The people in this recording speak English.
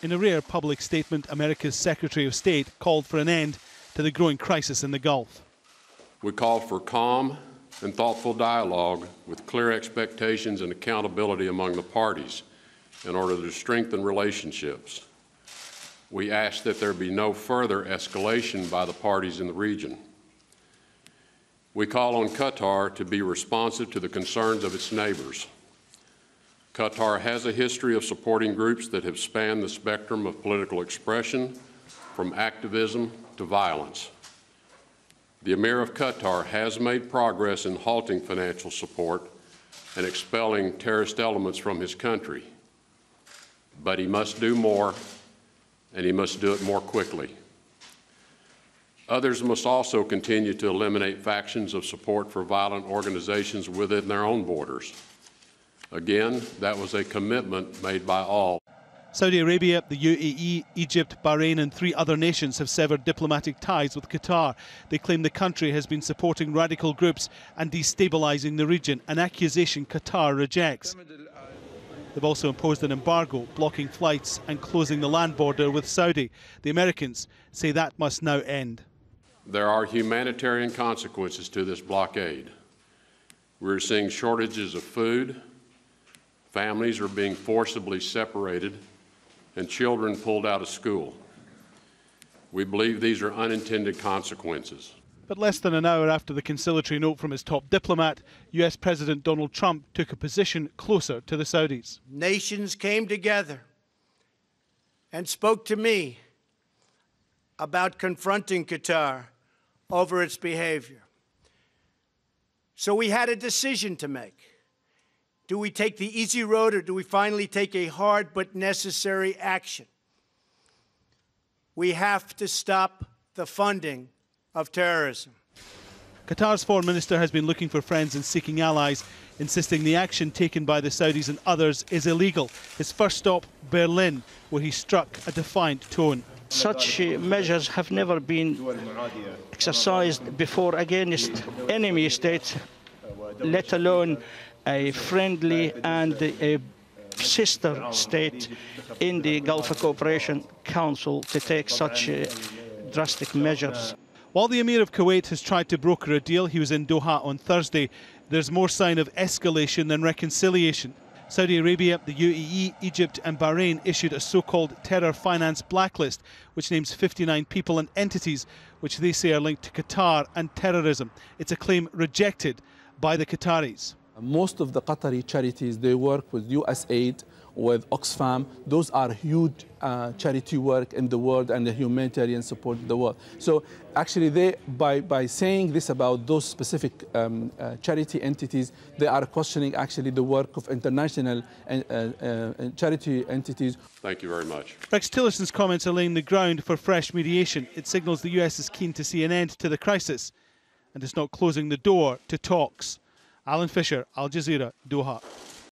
In a rare public statement, America's Secretary of State called for an end to the growing crisis in the Gulf. We call for calm and thoughtful dialogue with clear expectations and accountability among the parties in order to strengthen relationships. We ask that there be no further escalation by the parties in the region. We call on Qatar to be responsive to the concerns of its neighbors. Qatar has a history of supporting groups that have spanned the spectrum of political expression, from activism to violence. The Emir of Qatar has made progress in halting financial support and expelling terrorist elements from his country. But he must do more, and he must do it more quickly. Others must also continue to eliminate factions of support for violent organizations within their own borders. Again, that was a commitment made by all. Saudi Arabia, the UAE, Egypt, Bahrain and 3 other nations have severed diplomatic ties with Qatar. They claim the country has been supporting radical groups and destabilising the region, an accusation Qatar rejects. They've also imposed an embargo, blocking flights and closing the land border with Saudi. The Americans say that must now end. There are humanitarian consequences to this blockade. We're seeing shortages of food, families are being forcibly separated, and children pulled out of school. We believe these are unintended consequences. But less than an hour after the conciliatory note from his top diplomat, US President Donald Trump took a position closer to the Saudis. Nations came together and spoke to me about confronting Qatar over its behavior. So we had a decision to make. Do we take the easy road, or do we finally take a hard but necessary action? We have to stop the funding of terrorism. Qatar's foreign minister has been looking for friends and seeking allies, insisting the action taken by the Saudis and others is illegal. His first stop, Berlin, where he struck a defiant tone. Such measures have never been exercised before against enemy states, let alone a friendly and a sister state in the Gulf Cooperation Council to take such drastic measures. While the Emir of Kuwait has tried to broker a deal, he was in Doha on Thursday, there's more sign of escalation than reconciliation. Saudi Arabia, the UAE, Egypt and Bahrain issued a so-called terror finance blacklist, which names 59 people and entities which they say are linked to Qatar and terrorism. It's a claim rejected by the Qataris. Most of the Qatari charities, they work with USAID, with Oxfam. Those are huge charity work in the world and the humanitarian support in the world. So actually they, by saying this about those specific charity entities, they are questioning actually the work of international charity entities. Thank you very much. Rex Tillerson's comments are laying the ground for fresh mediation. It signals the US is keen to see an end to the crisis and is not closing the door to talks. Alan Fisher, Al Jazeera, Doha.